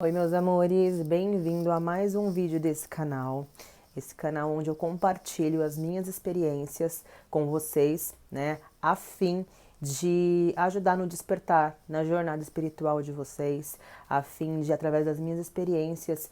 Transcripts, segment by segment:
Oi, meus amores, bem-vindo a mais um vídeo desse canal. Esse canal onde eu compartilho as minhas experiências com vocês, né, a fim de ajudar no despertar, na jornada espiritual de vocês, a fim de, através das minhas experiências,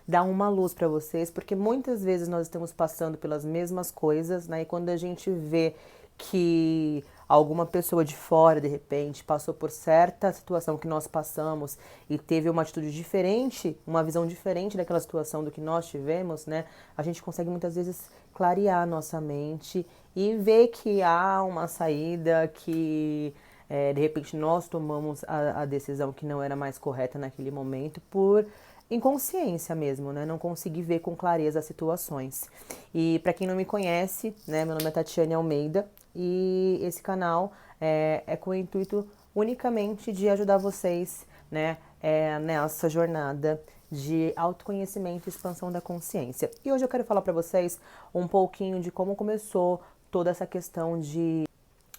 dar uma luz para vocês, porque muitas vezes nós estamos passando pelas mesmas coisas, né, e quando a gente vê que alguma pessoa de fora, de repente, passou por certa situação que nós passamos e teve uma atitude diferente, uma visão diferente daquela situação do que nós tivemos, né? A gente consegue muitas vezes clarear a nossa mente e ver que há uma saída, que de repente nós tomamos a decisão que não era mais correta naquele momento por inconsciência mesmo, né? Não consegui ver com clareza as situações. E para quem não me conhece, né, meu nome é Tatiane Almeida e esse canal é com o intuito unicamente de ajudar vocês, né, nessa jornada de autoconhecimento e expansão da consciência. E hoje eu quero falar para vocês um pouquinho de como começou toda essa questão de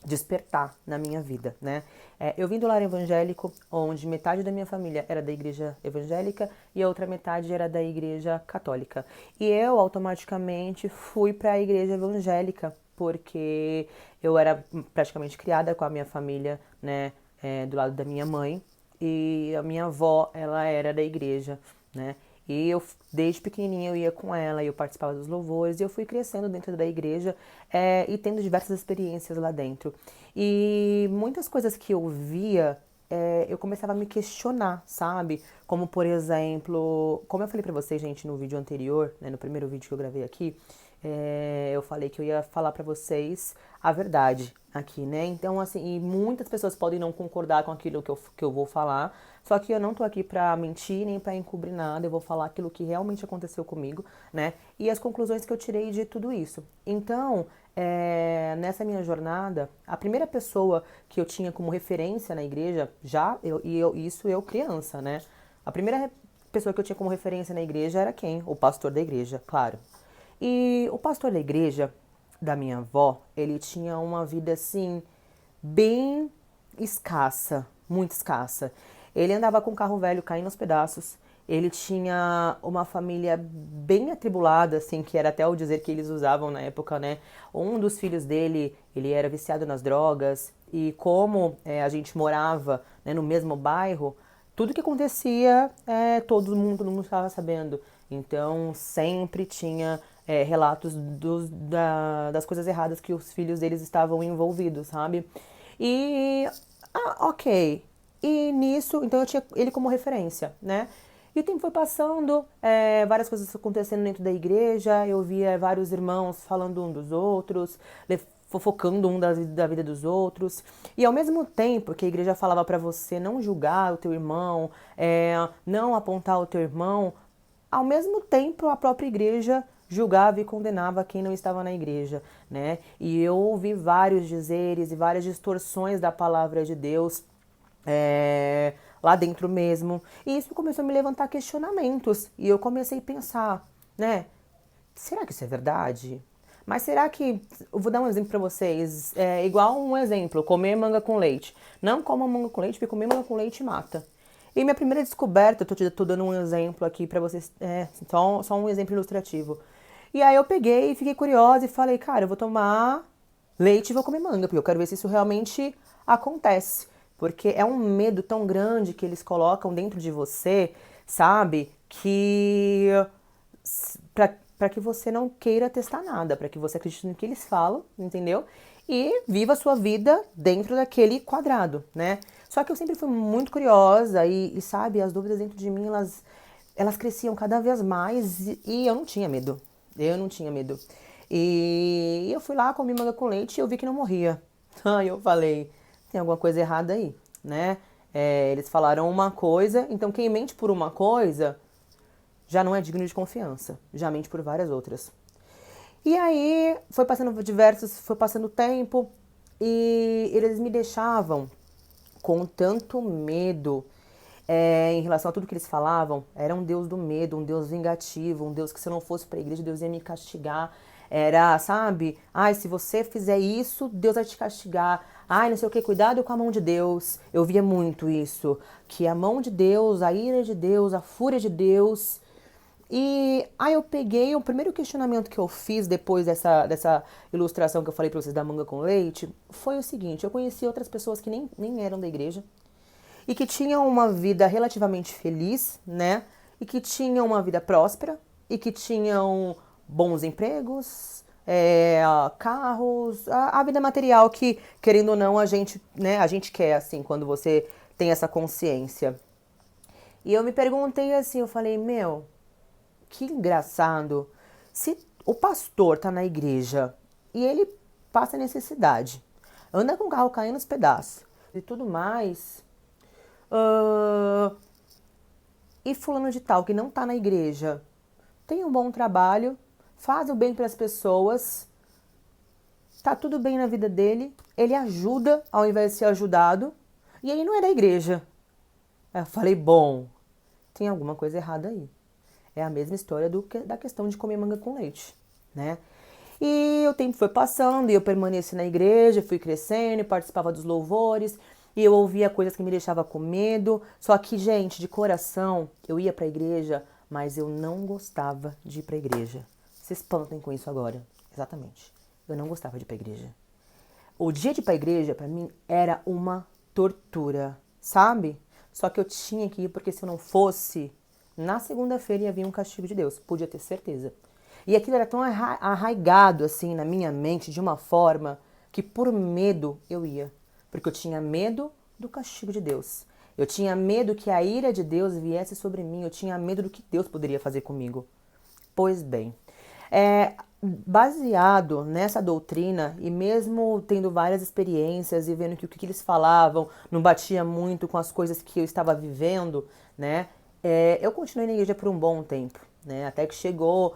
despertar na minha vida, né? Eu vim do lar evangélico, onde metade da minha família era da igreja evangélica e a outra metade era da igreja católica. E eu automaticamente fui para a igreja evangélica, porque eu era praticamente criada com a minha família, né, do lado da minha mãe, e a minha avó, ela era da igreja, né? E eu, desde pequenininha, eu ia com ela e eu participava dos louvores e eu fui crescendo dentro da igreja e tendo diversas experiências lá dentro. E muitas coisas que eu via, eu começava a me questionar, sabe? Como, por exemplo, como eu falei pra vocês, gente, no vídeo anterior, né, no primeiro vídeo que eu gravei aqui, eu falei que eu ia falar pra vocês a verdade aqui, né? Então, assim, e muitas pessoas podem não concordar com aquilo que eu vou falar, só que eu não tô aqui pra mentir nem pra encobrir nada, eu vou falar aquilo que realmente aconteceu comigo, né? E as conclusões que eu tirei de tudo isso. Então, nessa minha jornada, a primeira pessoa que eu tinha como referência na igreja, isso eu criança, né? A primeira pessoa que eu tinha como referência na igreja era quem? O pastor da igreja, claro. E o pastor da igreja da minha avó, ele tinha uma vida assim, bem escassa, muito escassa. Ele andava com um carro velho caindo aos pedaços. Ele tinha uma família bem atribulada, assim, que era até o dizer que eles usavam na época, né? Um dos filhos dele, ele era viciado nas drogas. E como a gente morava, né, no mesmo bairro, tudo que acontecia, todo mundo estava sabendo. Então, sempre tinha relatos das coisas erradas que os filhos deles estavam envolvidos, sabe? E, ok. E nisso, então eu tinha ele como referência, né? E o tempo foi passando, várias coisas acontecendo dentro da igreja, eu via vários irmãos falando um dos outros, fofocando da vida dos outros. E ao mesmo tempo que a igreja falava pra você não julgar o teu irmão, não apontar o teu irmão, ao mesmo tempo a própria igreja julgava e condenava quem não estava na igreja, né? E eu ouvi vários dizeres e várias distorções da palavra de Deus lá dentro mesmo. E isso começou a me levantar questionamentos. E eu comecei a pensar, né? Será que isso é verdade? Mas será que. Eu vou dar um exemplo pra vocês. É igual um exemplo: comer manga com leite. Não coma manga com leite, porque comer manga com leite mata. E minha primeira descoberta, tô dando um exemplo aqui pra vocês, só um exemplo ilustrativo. E aí eu peguei e fiquei curiosa e falei, cara, eu vou tomar leite e vou comer manga, porque eu quero ver se isso realmente acontece. Porque é um medo tão grande que eles colocam dentro de você, sabe? Que para que você não queira testar nada, para que você acredite no que eles falam, entendeu? E viva a sua vida dentro daquele quadrado, né? Só que eu sempre fui muito curiosa sabe, as dúvidas dentro de mim, elas cresciam cada vez mais e eu não tinha medo. Eu não tinha medo. E eu fui lá, comi manga com leite e eu vi que não morria. Aí eu falei, tem alguma coisa errada aí, né? Eles falaram uma coisa, então quem mente por uma coisa já não é digno de confiança, já mente por várias outras. E aí foi passando o tempo e eles me deixavam com tanto medo em relação a tudo que eles falavam. Era um Deus do medo, um Deus vingativo, um Deus que se eu não fosse pra igreja, Deus ia me castigar. Era, sabe? Ai, se você fizer isso, Deus vai te castigar. Ai, não sei o que, cuidado com a mão de Deus. Eu via muito isso, que a mão de Deus, a ira de Deus, a fúria de Deus. E aí eu peguei, o primeiro questionamento que eu fiz depois dessa ilustração que eu falei pra vocês da manga com leite, foi o seguinte: eu conheci outras pessoas que nem eram da igreja e que tinham uma vida relativamente feliz, né? E que tinham uma vida próspera e que tinham bons empregos, carros, a vida material que, querendo ou não, a gente, né, a gente quer, assim, quando você tem essa consciência. E eu me perguntei assim, eu falei, meu, que engraçado. Se o pastor tá na igreja e ele passa necessidade, anda com o carro caindo nos pedaços e tudo mais, ah, e fulano de tal que não tá na igreja tem um bom trabalho, faz o bem para as pessoas, tá tudo bem na vida dele, ele ajuda ao invés de ser ajudado, e ele não é da igreja. Aí eu falei, bom, tem alguma coisa errada aí. É a mesma história da questão de comer manga com leite, né? E o tempo foi passando e eu permaneci na igreja, fui crescendo, participava dos louvores e eu ouvia coisas que me deixavam com medo. Só que, gente, de coração, eu ia pra igreja, mas eu não gostava de ir pra igreja. Se espantem com isso agora. Exatamente. Eu não gostava de ir pra igreja. O dia de ir pra igreja, pra mim, era uma tortura, sabe? Só que eu tinha que ir porque se eu não fosse, na segunda-feira ia vir um castigo de Deus. Podia ter certeza. E aquilo era tão arraigado assim na minha mente de uma forma que por medo eu ia. Porque eu tinha medo do castigo de Deus. Eu tinha medo que a ira de Deus viesse sobre mim. Eu tinha medo do que Deus poderia fazer comigo. Pois bem, baseado nessa doutrina e mesmo tendo várias experiências e vendo que o que eles falavam não batia muito com as coisas que eu estava vivendo, né? Eu continuei na igreja por um bom tempo, né? Até que chegou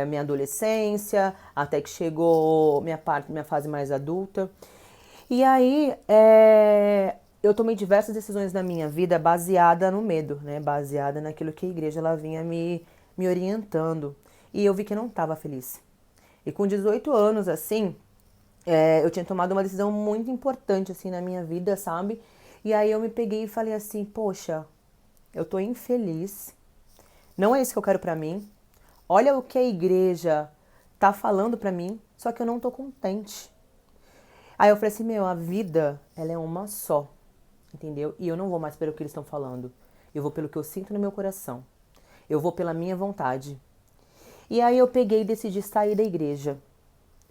minha adolescência, até que chegou minha fase mais adulta. E aí eu tomei diversas decisões na minha vida baseada no medo, né? Baseada naquilo que a igreja ela vinha me orientando. E eu vi que eu não estava feliz. E com 18 anos, assim, eu tinha tomado uma decisão muito importante, assim, na minha vida, sabe? E aí eu me peguei e falei assim, poxa, eu tô infeliz, não é isso que eu quero pra mim. Olha o que a igreja tá falando pra mim, só que eu não tô contente. Aí eu falei assim, meu, a vida, ela é uma só, entendeu? E eu não vou mais pelo que eles estão falando. Eu vou pelo que eu sinto no meu coração. Eu vou pela minha vontade. E aí eu peguei e decidi sair da igreja.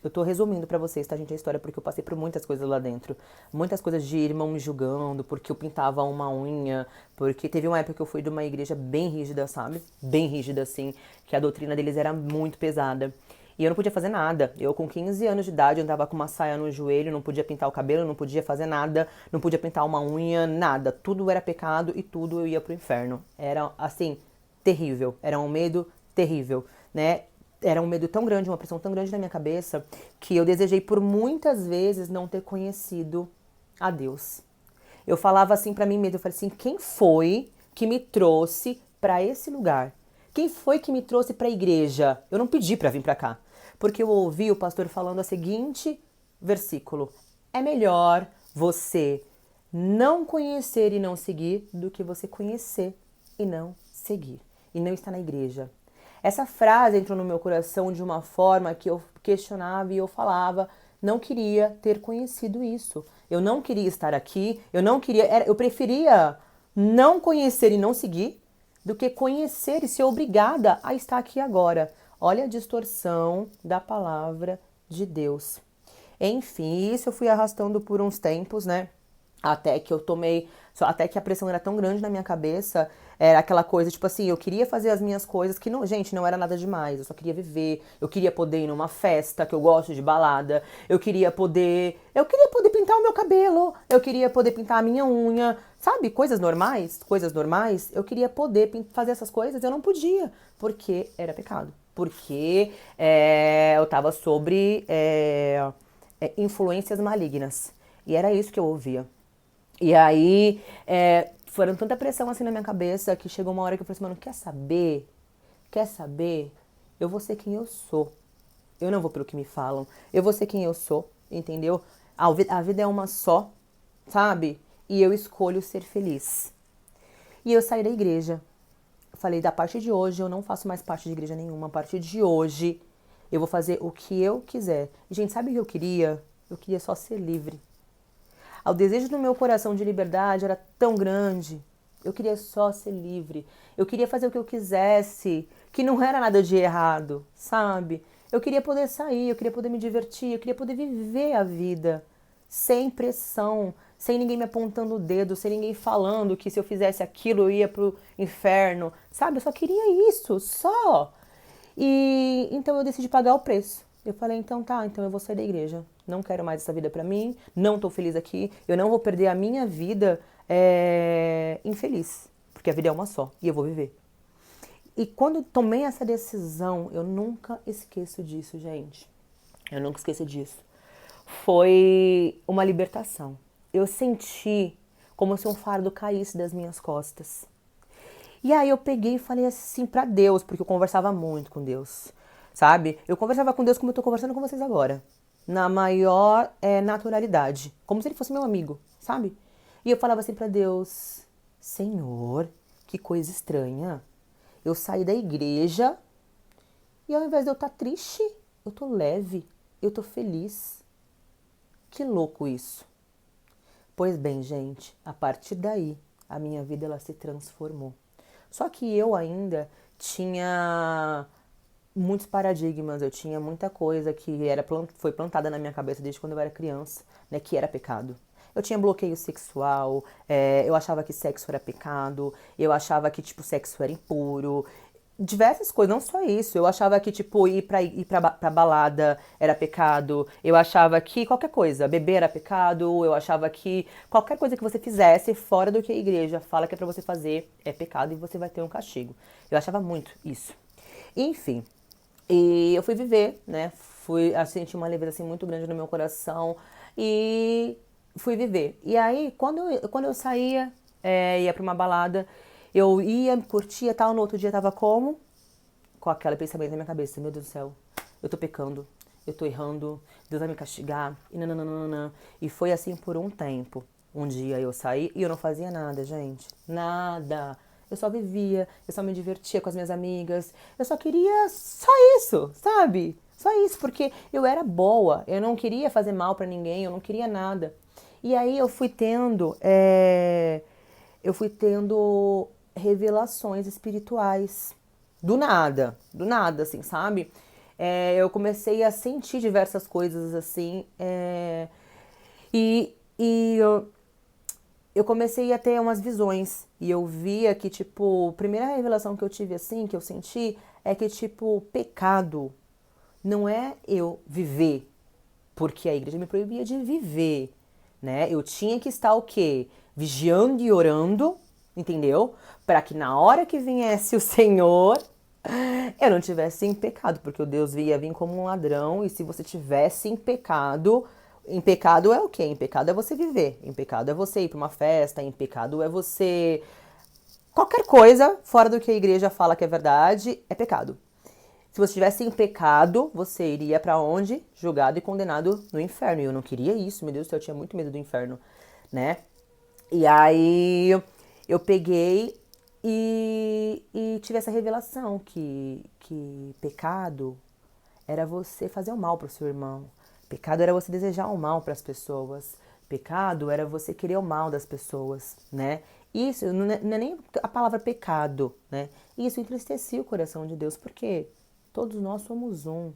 Eu tô resumindo pra vocês, tá, gente, a história, porque eu passei por muitas coisas lá dentro. Muitas coisas de irmão me julgando, porque eu pintava uma unha, porque teve uma época que eu fui de uma igreja bem rígida, sabe? Bem rígida, assim, que a doutrina deles era muito pesada. E eu não podia fazer nada. Eu, com 15 anos de idade, andava com uma saia no joelho, não podia pintar o cabelo, não podia fazer nada, não podia pintar uma unha, nada. Tudo era pecado e tudo eu ia pro inferno. Era, assim, terrível. Era um medo terrível, né? Era um medo tão grande, uma pressão tão grande na minha cabeça, que eu desejei por muitas vezes não ter conhecido a Deus. Eu falava assim pra mim mesma, eu falei assim, quem foi que me trouxe pra esse lugar? Quem foi que me trouxe pra igreja? Eu não pedi pra vir pra cá, porque eu ouvi o pastor falando o seguinte versículo: é melhor você não conhecer e não seguir do que você conhecer e não seguir, e não estar na igreja. Essa frase entrou no meu coração de uma forma que eu questionava e eu falava, não queria ter conhecido isso. Eu não queria estar aqui, eu preferia não conhecer e não seguir do que conhecer e ser obrigada a estar aqui agora. Olha a distorção da palavra de Deus. Enfim, isso eu fui arrastando por uns tempos, né? Até que eu tomei, até que a pressão era tão grande na minha cabeça, era aquela coisa, tipo assim, eu queria fazer as minhas coisas que não, gente, não era nada demais, eu só queria viver, eu queria poder ir numa festa, que eu gosto de balada, eu queria poder pintar o meu cabelo, eu queria poder pintar a minha unha, sabe, coisas normais, eu queria poder fazer essas coisas, eu não podia, porque era pecado, porque eu tava sobre influências malignas, e era isso que eu ouvia. E aí, foram tanta pressão assim na minha cabeça que chegou uma hora que eu falei assim, mano, quer saber? Quer saber? Eu vou ser quem eu sou. Eu não vou pelo que me falam. Eu vou ser quem eu sou, entendeu? A vida é uma só, sabe? E eu escolho ser feliz. E eu saí da igreja. Eu falei, da partir de hoje eu não faço mais parte de igreja nenhuma. A partir de hoje eu vou fazer o que eu quiser. E, gente, sabe o que eu queria? Eu queria só ser livre. O desejo do meu coração de liberdade era tão grande. Eu queria só ser livre. Eu queria fazer o que eu quisesse, que não era nada de errado, sabe? Eu queria poder sair, eu queria poder me divertir, eu queria poder viver a vida sem pressão, sem ninguém me apontando o dedo, sem ninguém falando que se eu fizesse aquilo eu ia pro inferno, sabe? Eu só queria isso, só. E então eu decidi pagar o preço. Eu falei, então tá, então eu vou sair da igreja. Não quero mais essa vida pra mim, não tô feliz aqui, eu não vou perder a minha vida infeliz, porque a vida é uma só e eu vou viver. E quando tomei essa decisão, eu nunca esqueço disso, gente. Eu nunca esqueço disso. Foi uma libertação. Eu senti como se um fardo caísse das minhas costas. E aí eu peguei e falei assim pra Deus, porque eu conversava muito com Deus, sabe? Eu conversava com Deus como eu tô conversando com vocês agora, na maior naturalidade, como se ele fosse meu amigo, sabe? E eu falava assim pra Deus, Senhor, que coisa estranha. Eu saí da igreja e ao invés de eu estar triste, eu tô leve, eu tô feliz. Que louco isso. Pois bem, gente, a partir daí, a minha vida ela se transformou. Só que eu ainda tinha muitos paradigmas, eu tinha muita coisa que foi plantada na minha cabeça desde quando eu era criança, né, que era pecado. Eu tinha bloqueio sexual, eu achava que sexo era pecado, eu achava que, tipo, sexo era impuro, diversas coisas, não só isso. Eu achava que, tipo, ir pra balada era pecado. Eu achava que qualquer coisa, beber era pecado. Eu achava que qualquer coisa que você fizesse fora do que a igreja fala que é pra você fazer é pecado e você vai ter um castigo. Eu achava muito isso. Enfim, e eu fui viver, né? Fui sentir uma leveza assim muito grande no meu coração e fui viver. E aí, quando eu saía, ia pra uma balada, eu ia, curtia tal, no outro dia tava como? Com aquele pensamento na minha cabeça, meu Deus do céu, eu tô pecando, eu tô errando, Deus vai me castigar, e nananana. E foi assim por um tempo. Um dia eu saí e eu não fazia nada, gente. Nada. Eu só vivia, eu só me divertia com as minhas amigas. Eu só queria só isso, sabe? Só isso, porque eu era boa, eu não queria fazer mal pra ninguém, eu não queria nada. E aí eu fui tendo revelações espirituais. Do nada, assim, sabe? Eu comecei a sentir diversas coisas, assim, e eu comecei a ter umas visões. E eu via que, tipo, a primeira revelação que eu tive, assim, que eu senti, é que, tipo, pecado não é eu viver, porque a igreja me proibia de viver, né? Eu tinha que estar o quê? Vigiando e orando, entendeu? Para que na hora que viesse o Senhor, eu não tivesse em pecado, porque o Deus ia vir como um ladrão, e se você tivesse em pecado é o quê? Em pecado é você viver, em pecado é você ir para uma festa, em pecado é você qualquer coisa fora do que a igreja fala que é verdade, é pecado. Se você estivesse em pecado, você iria pra onde? Julgado e condenado no inferno. E eu não queria isso, meu Deus do céu, eu tinha muito medo do inferno, né? E aí eu peguei e tive essa revelação que pecado era você fazer o mal pro seu irmão. Pecado era você desejar o mal para as pessoas. Pecado era você querer o mal das pessoas, né? Isso não é nem a palavra pecado, né? Isso entristecia o coração de Deus, porque todos nós somos um.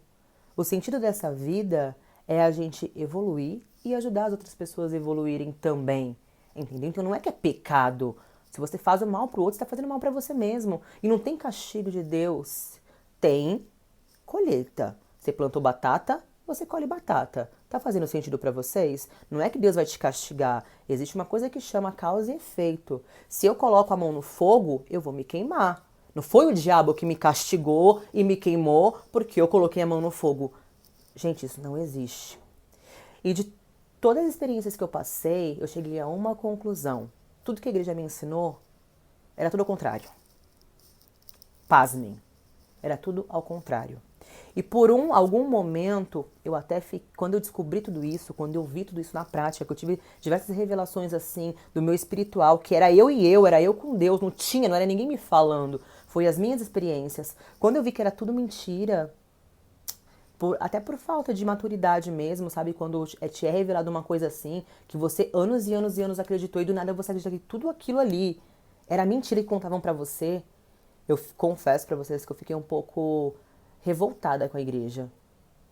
O sentido dessa vida é a gente evoluir e ajudar as outras pessoas a evoluírem também, entendeu? Então não é que é pecado. Se você faz o mal pro outro, você está fazendo mal para você mesmo. E não tem castigo de Deus. Tem colheita. Você plantou batata, você colhe batata. Tá fazendo sentido para vocês? Não é que Deus vai te castigar. Existe uma coisa que chama causa e efeito. Se eu coloco a mão no fogo, eu vou me queimar. Não foi o diabo que me castigou e me queimou porque eu coloquei a mão no fogo. Gente, isso não existe. E de todas as experiências que eu passei, eu cheguei a uma conclusão. Tudo que a igreja me ensinou era tudo ao contrário. Pasmem. Era tudo ao contrário. E por algum momento, eu até quando eu descobri tudo isso, quando eu vi tudo isso na prática, que eu tive diversas revelações assim do meu espiritual, que era eu e eu, era eu com Deus, não era ninguém me falando, foi as minhas experiências. Quando eu vi que era tudo mentira, até por falta de maturidade mesmo, sabe? Quando te é revelado uma coisa assim, que você anos e anos e anos acreditou e do nada você acredita que tudo aquilo ali era mentira que contavam pra você. Eu confesso pra vocês que eu fiquei um pouco revoltada com a igreja.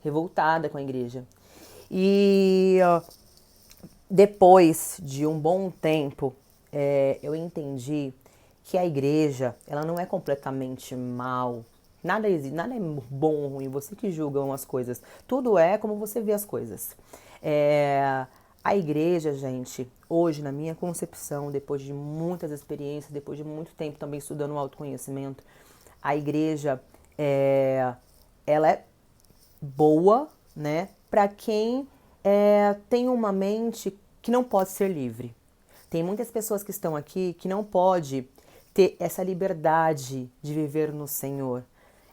Revoltada com a igreja. E ó, depois de um bom tempo, eu entendi que a igreja, ela não é completamente mal. Nada existe, nada é bom ou ruim, você que julga as coisas. Tudo é como você vê as coisas. A igreja, gente, hoje, na minha concepção, depois de muitas experiências, depois de muito tempo também estudando o autoconhecimento, a igreja, ela é boa, né, para quem tem uma mente que não pode ser livre. Tem muitas pessoas que estão aqui que não pode ter essa liberdade de viver no Senhor.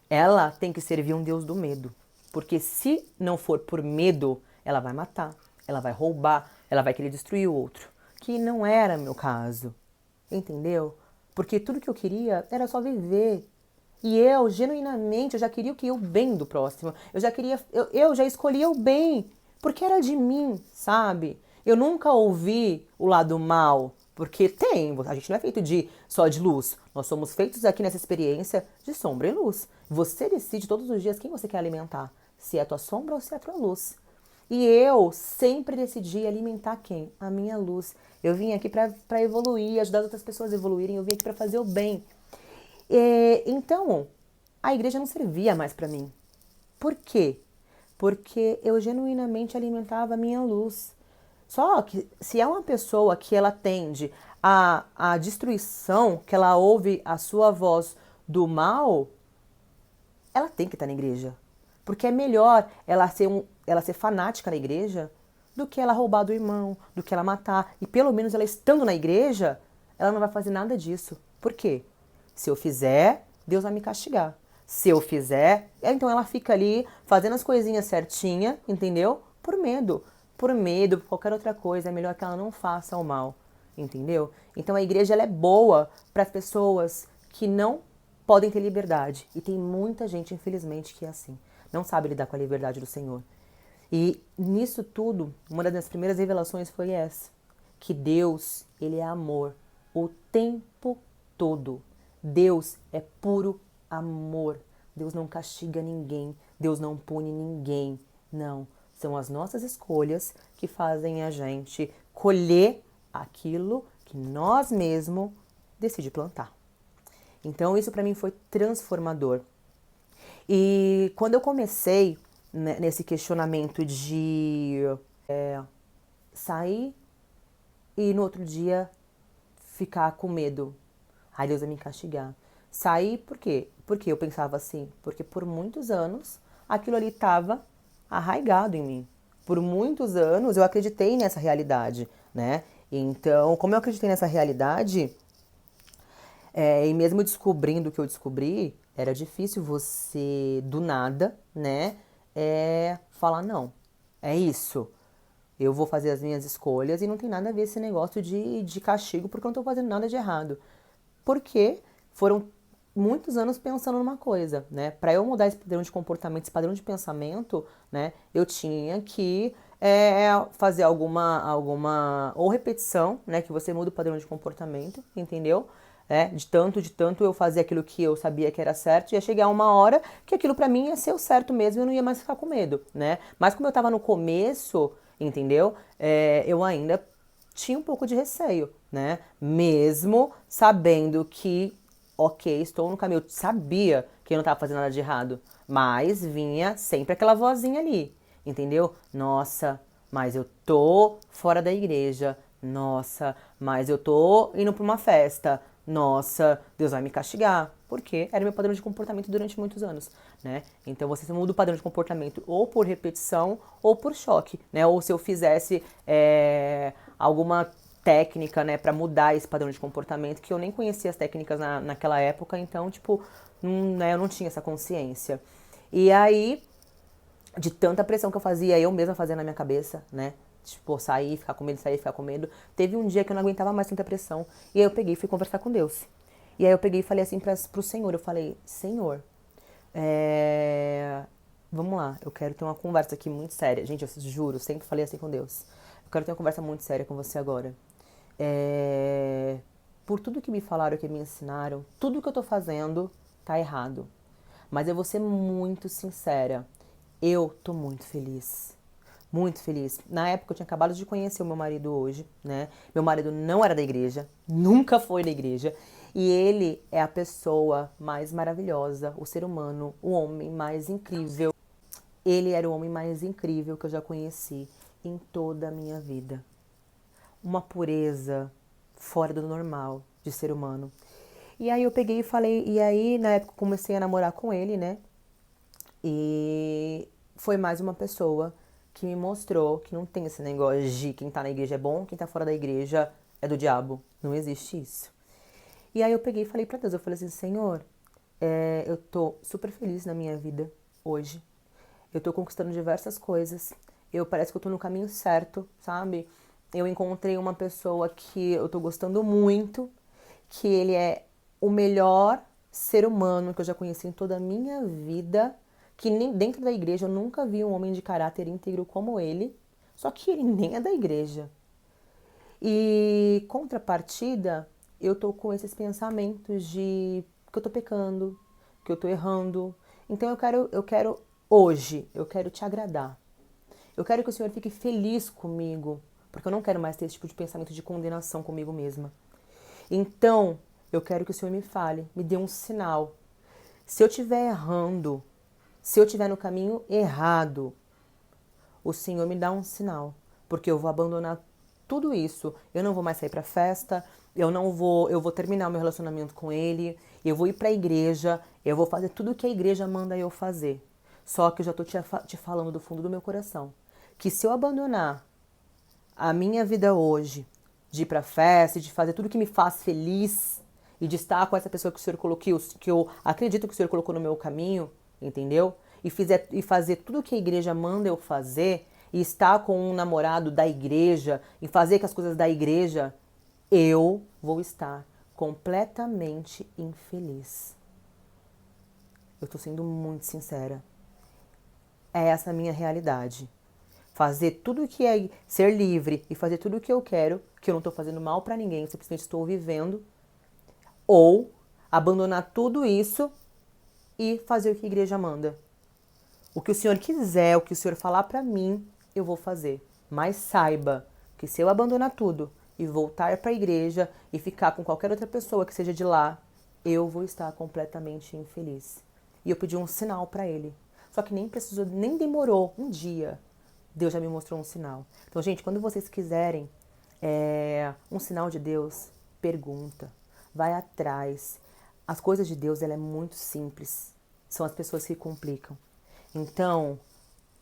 Ela tem que servir um Deus do medo, porque se não for por medo, ela vai matar, ela vai roubar, ela vai querer destruir o outro, que não era meu caso, entendeu? Porque tudo que eu queria era só viver. E eu, genuinamente, eu já queria o bem do próximo. Eu já queria, eu já escolhia o bem, porque era de mim, sabe? Eu nunca ouvi o lado mal, porque a gente não é feito só de luz. Nós somos feitos aqui nessa experiência de sombra e luz. Você decide todos os dias quem você quer alimentar, se é a tua sombra ou se é a tua luz. E eu sempre decidi alimentar quem? A minha luz. Eu vim aqui para evoluir, ajudar as outras pessoas a evoluírem, eu vim aqui para fazer o bem. Então, a igreja não servia mais para mim. Por quê? Porque eu genuinamente alimentava a minha luz. Só que se é uma pessoa que ela tende à destruição, que ela ouve a sua voz do mal, ela tem que estar na igreja. Porque é melhor ela ser fanática na igreja do que ela roubar do irmão, do que ela matar. E pelo menos ela estando na igreja, ela não vai fazer nada disso. Por quê? Se eu fizer, Deus vai me castigar. Se eu fizer, então ela fica ali fazendo as coisinhas certinha, entendeu? Por medo. Por medo, por qualquer outra coisa. É melhor que ela não faça o mal, entendeu? Então a igreja ela é boa para as pessoas que não podem ter liberdade. E tem muita gente, infelizmente, que é assim. Não sabe lidar com a liberdade do Senhor. E nisso tudo, uma das minhas primeiras revelações foi essa. Que Deus, ele é amor o tempo todo. Deus é puro amor. Deus não castiga ninguém. Deus não pune ninguém. Não. São as nossas escolhas que fazem a gente colher aquilo que nós mesmos decidimos plantar. Então isso para mim foi transformador. E quando eu comecei nesse questionamento de sair e no outro dia ficar com medo, ai, Deus vai me castigar. Sair por quê? Porque eu pensava assim, porque por muitos anos aquilo ali estava arraigado em mim. Por muitos anos eu acreditei nessa realidade, né? Então, como eu acreditei nessa realidade, e mesmo descobrindo o que eu descobri, era difícil você, do nada, né, falar, não, é isso. Eu vou fazer as minhas escolhas e não tem nada a ver esse negócio de castigo porque eu não tô fazendo nada de errado. Porque foram muitos anos pensando numa coisa, né? Para eu mudar esse padrão de comportamento, esse padrão de pensamento, né? Eu tinha que fazer alguma ou repetição, né? Que você muda o padrão de comportamento, entendeu? De tanto eu fazer aquilo que eu sabia que era certo, ia chegar uma hora que aquilo pra mim ia ser o certo mesmo e eu não ia mais ficar com medo, né? Mas como eu tava no começo, entendeu? Eu ainda tinha um pouco de receio, né? Mesmo sabendo que, ok, estou no caminho, eu sabia que eu não estava fazendo nada de errado, mas vinha sempre aquela vozinha ali, entendeu? Nossa, mas eu tô fora da igreja. Nossa, mas eu tô indo para uma festa. Nossa, Deus vai me castigar. Porque era meu padrão de comportamento durante muitos anos, né? Então você muda o padrão de comportamento ou por repetição ou por choque, né? Ou se eu fizesse alguma técnica, né, para mudar esse padrão de comportamento, que eu nem conhecia as técnicas naquela época, então, tipo, né, eu não tinha essa consciência. E aí, de tanta pressão que eu fazia, eu mesma fazia na minha cabeça, né? Tipo, sair, ficar com medo, sair, ficar com medo. Teve um dia que eu não aguentava mais tanta pressão. E aí eu peguei e fui conversar com Deus. E aí eu peguei e falei assim pro Senhor, eu falei, Senhor, é... vamos lá, eu quero ter uma conversa aqui muito séria. Gente, eu juro, sempre falei assim com Deus. Eu quero ter uma conversa muito séria com você agora. É... Por tudo que me falaram, que me ensinaram, tudo que eu tô fazendo tá errado. Mas eu vou ser muito sincera. Eu tô muito feliz. Muito feliz. Na época eu tinha acabado de conhecer o meu marido hoje, né? Meu marido não era da igreja, nunca foi da igreja. E ele é a pessoa mais maravilhosa, o ser humano, o homem mais incrível. Ele era o homem mais incrível que eu já conheci em toda a minha vida. Uma pureza fora do normal de ser humano. E aí eu peguei e falei, e aí na época eu comecei a namorar com ele, né? E foi mais uma pessoa que me mostrou que não tem esse negócio de quem tá na igreja é bom, quem tá fora da igreja é do diabo. Não existe isso. E aí eu peguei e falei pra Deus, eu falei assim, Senhor, eu tô super feliz na minha vida hoje. Eu tô conquistando diversas coisas. Eu parece que eu tô no caminho certo, sabe? Eu encontrei uma pessoa que eu tô gostando muito, que ele é o melhor ser humano que eu já conheci em toda a minha vida, que nem dentro da igreja eu nunca vi um homem de caráter íntegro como ele, só que ele nem é da igreja. E contrapartida, eu tô com esses pensamentos de que eu tô pecando, que eu tô errando. Então eu quero hoje, eu quero te agradar. Eu quero que o Senhor fique feliz comigo, porque eu não quero mais ter esse tipo de pensamento de condenação comigo mesma. Então, eu quero que o Senhor me fale, me dê um sinal. Se eu estiver errando, se eu estiver no caminho errado, o Senhor me dá um sinal, porque eu vou abandonar tudo isso. Eu não vou mais sair para festa, eu vou terminar o meu relacionamento com ele, eu vou ir para a igreja, eu vou fazer tudo o que a igreja manda eu fazer. Só que eu já estou te falando do fundo do meu coração, que se eu abandonar a minha vida hoje, de ir pra festa, de fazer tudo que me faz feliz e de estar com essa pessoa que o Senhor colocou, que eu acredito que o Senhor colocou no meu caminho, entendeu? E fazer tudo que a igreja manda eu fazer, e estar com um namorado da igreja, e fazer com as coisas da igreja, eu vou estar completamente infeliz. Eu tô sendo muito sincera. É essa a minha realidade. Fazer tudo que é ser livre e fazer tudo o que eu quero, que eu não estou fazendo mal para ninguém, eu simplesmente estou vivendo, ou abandonar tudo isso e fazer o que a igreja manda. O que o Senhor quiser, o que o Senhor falar para mim, eu vou fazer. Mas saiba que se eu abandonar tudo e voltar para a igreja e ficar com qualquer outra pessoa que seja de lá, eu vou estar completamente infeliz. E eu pedi um sinal para ele. Só que nem precisou, nem demorou um dia. Deus já me mostrou um sinal. Então, gente, quando vocês quiserem um sinal de Deus, pergunta, vai atrás. As coisas de Deus, ela é muito simples. São as pessoas que complicam. Então,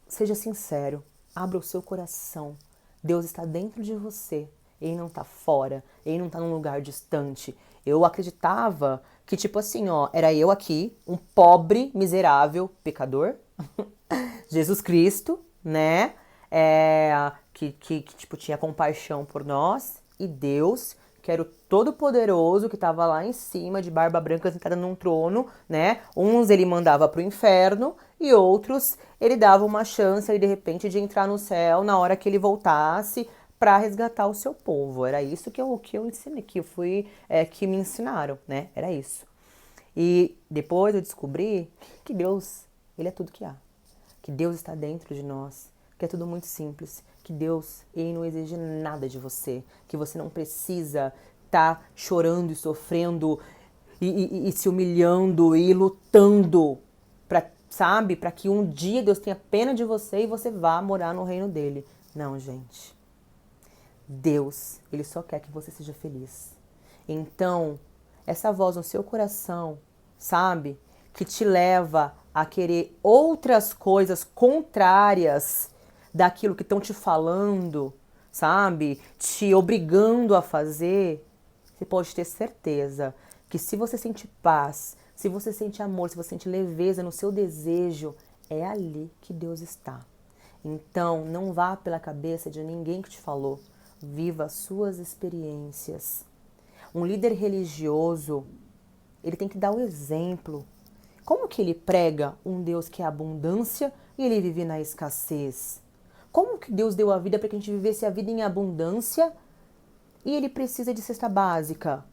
seja sincero, abra o seu coração. Deus está dentro de você. Ele não está fora, ele não está num lugar distante. Eu acreditava que, tipo assim, ó, era eu aqui, um pobre, miserável, pecador, Jesus Cristo, né? Que tipo, tinha compaixão por nós, e Deus, que era o Todo-Poderoso, que estava lá em cima, de barba branca, sentada num trono, né? Uns ele mandava pro inferno, e outros ele dava uma chance aí, de repente, de entrar no céu na hora que ele voltasse para resgatar o seu povo. Era isso que eu ensinei, que me ensinaram, né? Era isso. E depois eu descobri que Deus, ele é tudo que há. Que Deus está dentro de nós, que é tudo muito simples, que Deus, ele não exige nada de você, que você não precisa estar chorando e sofrendo e se humilhando e lutando para, sabe, para que um dia Deus tenha pena de você e você vá morar no reino dele. Não, gente. Deus, ele só quer que você seja feliz. Então, essa voz no seu coração, sabe, que te leva a querer outras coisas contrárias daquilo que estão te falando, sabe, te obrigando a fazer, você pode ter certeza que que se você sente paz, se você sente amor, se você sente leveza no seu desejo, é ali que Deus está. Então, não vá pela cabeça de ninguém que te falou. Viva as suas experiências. Um líder religioso, ele tem que dar o exemplo. Como que ele prega um Deus que é abundância e ele vive na escassez? Como que Deus deu a vida para que a gente vivesse a vida em abundância e ele precisa de cesta básica?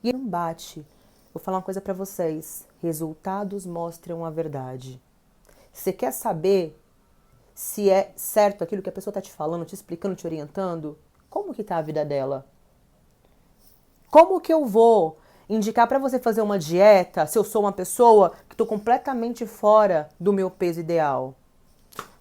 E ele não bate. Vou falar uma coisa para vocês. Resultados mostram a verdade. Você quer saber se é certo aquilo que a pessoa está te falando, te explicando, te orientando? Como que está a vida dela? Como que eu vou indicar para você fazer uma dieta se eu sou uma pessoa que estou completamente fora do meu peso ideal?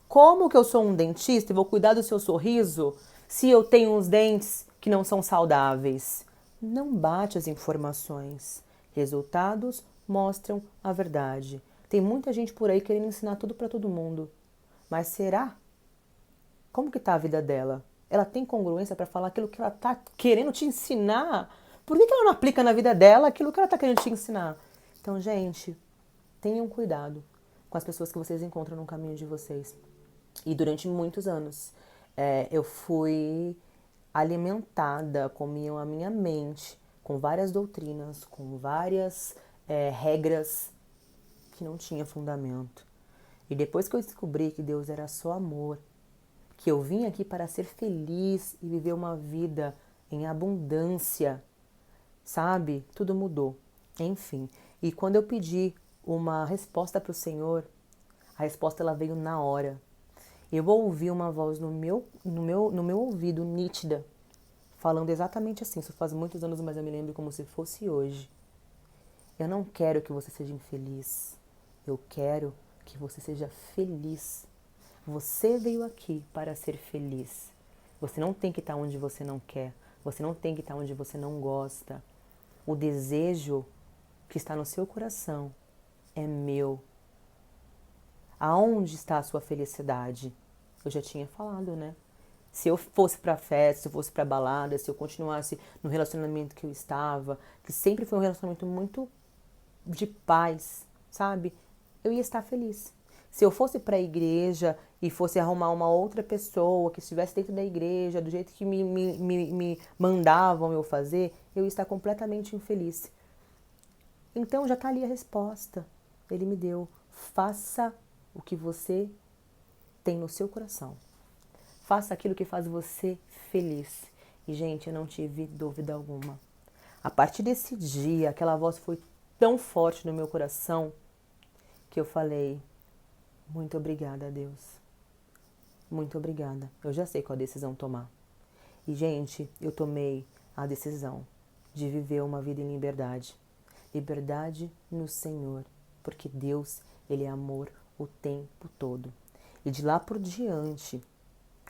Como que eu sou um dentista e vou cuidar do seu sorriso se eu tenho uns dentes que não são saudáveis? Não bate as informações. Resultados mostram a verdade. Tem muita gente por aí querendo ensinar tudo para todo mundo. Mas será? Como que tá a vida dela? Ela tem congruência para falar aquilo que ela tá querendo te ensinar? Por que ela não aplica na vida dela aquilo que ela tá querendo te ensinar? Então, gente, tenham cuidado com as pessoas que vocês encontram no caminho de vocês. E durante muitos anos, eu fui alimentada, comiam a minha mente com várias doutrinas, com várias regras que não tinha fundamento. E depois que eu descobri que Deus era só amor, que eu vim aqui para ser feliz e viver uma vida em abundância, sabe? Tudo mudou. Enfim, e quando eu pedi uma resposta para o Senhor, a resposta ela veio na hora. Eu ouvi uma voz no meu ouvido, nítida, falando exatamente assim. Isso faz muitos anos, mas eu me lembro como se fosse hoje. Eu não quero que você seja infeliz. Eu quero que você seja feliz. Você veio aqui para ser feliz. Você não tem que estar onde você não quer. Você não tem que estar onde você não gosta. O desejo que está no seu coração é meu. Aonde está a sua felicidade? Eu já tinha falado, né? Se eu fosse pra festa, se eu fosse pra balada, se eu continuasse no relacionamento que eu estava, que sempre foi um relacionamento muito de paz, sabe? Eu ia estar feliz. Se eu fosse para a igreja e fosse arrumar uma outra pessoa que estivesse dentro da igreja, do jeito que me mandavam eu fazer, eu ia estar completamente infeliz. Então já está ali a resposta. Ele me deu. Faça o que você tem no seu coração. Faça aquilo que faz você feliz. E, gente, eu não tive dúvida alguma. A partir desse dia, aquela voz foi tão forte no meu coração que eu falei: muito obrigada, Deus. Muito obrigada. Eu já sei qual decisão tomar. E, gente, eu tomei a decisão de viver uma vida em liberdade. Liberdade no Senhor. Porque Deus, Ele é amor o tempo todo. E de lá por diante,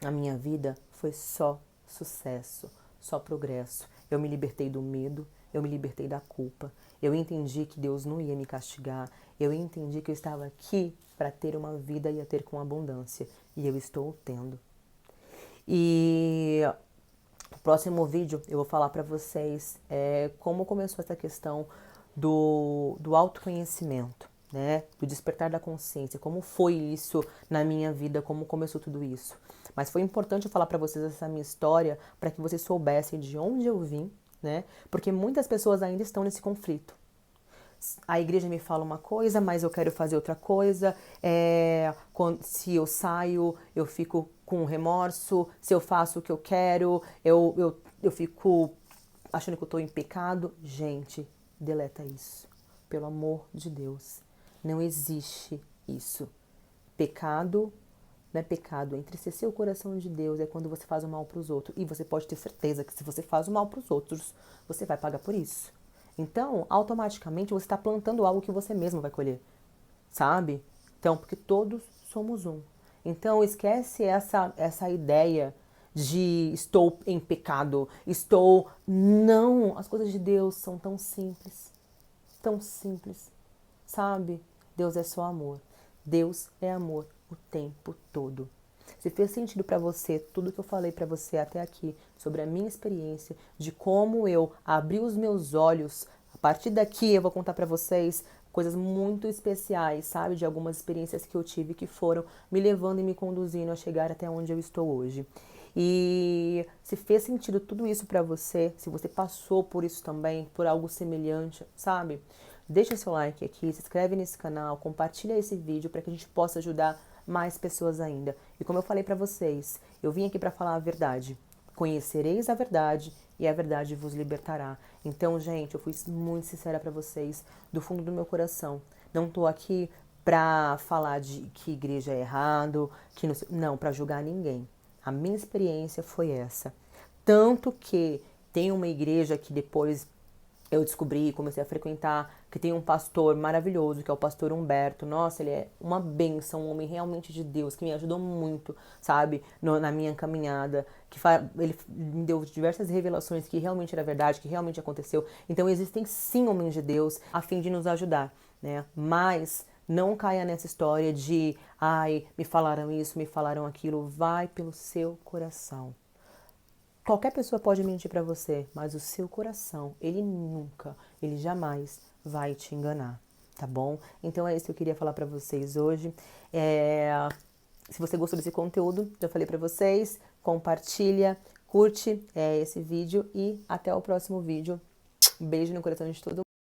a minha vida foi só sucesso, só progresso. Eu me libertei do medo, eu me libertei da culpa. Eu entendi que Deus não ia me castigar. Eu entendi que eu estava aqui para ter uma vida e a ter com abundância. E eu estou tendo. E no próximo vídeo eu vou falar para vocês como começou essa questão do autoconhecimento, né? Do despertar da consciência, como foi isso na minha vida, como começou tudo isso. Mas foi importante eu falar para vocês essa minha história para que vocês soubessem de onde eu vim, né? Porque muitas pessoas ainda estão nesse conflito. A igreja me fala uma coisa, mas eu quero fazer outra coisa. Se eu saio, eu fico com remorso. Se eu faço o que eu quero, eu fico achando que eu estou em pecado. Gente, deleta isso. Pelo amor de Deus. Não existe isso. Pecado não é pecado. Entristecer o coração de Deus é quando você faz o mal para os outros. E você pode ter certeza que se você faz o mal para os outros, você vai pagar por isso. Então, automaticamente, você está plantando algo que você mesmo vai colher, sabe? Então, porque todos somos um. Então, esquece essa ideia de estou em pecado, estou... Não, as coisas de Deus são tão simples, sabe? Deus é só amor. Deus é amor o tempo todo. Se fez sentido para você tudo que eu falei para você até aqui sobre a minha experiência, de como eu abri os meus olhos partir daqui eu vou contar pra vocês coisas muito especiais, sabe? De algumas experiências que eu tive que foram me levando e me conduzindo a chegar até onde eu estou hoje. E se fez sentido tudo isso pra você, se você passou por isso também, por algo semelhante, sabe? Deixa seu like aqui, se inscreve nesse canal, compartilha esse vídeo para que a gente possa ajudar mais pessoas ainda. E como eu falei pra vocês, eu vim aqui para falar a verdade. Conhecereis a verdade e a verdade vos libertará. Então, gente, eu fui muito sincera pra vocês, do fundo do meu coração. Não tô aqui pra falar de que igreja é errado, que não, pra julgar ninguém. A minha experiência foi essa. Tanto que tem uma igreja que depois eu descobri, comecei a frequentar, que tem um pastor maravilhoso, que é o pastor Humberto. Nossa, ele é uma bênção, um homem realmente de Deus, que me ajudou muito, sabe, na minha caminhada, ele me deu diversas revelações que realmente era verdade, que realmente aconteceu. Então existem sim homens de Deus a fim de nos ajudar, né? Mas não caia nessa história de, ai, me falaram isso, me falaram aquilo. Vai pelo seu coração. Qualquer pessoa pode mentir pra você, mas o seu coração, ele nunca, ele jamais vai te enganar, tá bom? Então é isso que eu queria falar pra vocês hoje. Se você gostou desse conteúdo, eu falei pra vocês, compartilha, curte esse vídeo e até o próximo vídeo. Beijo no coração de todo mundo.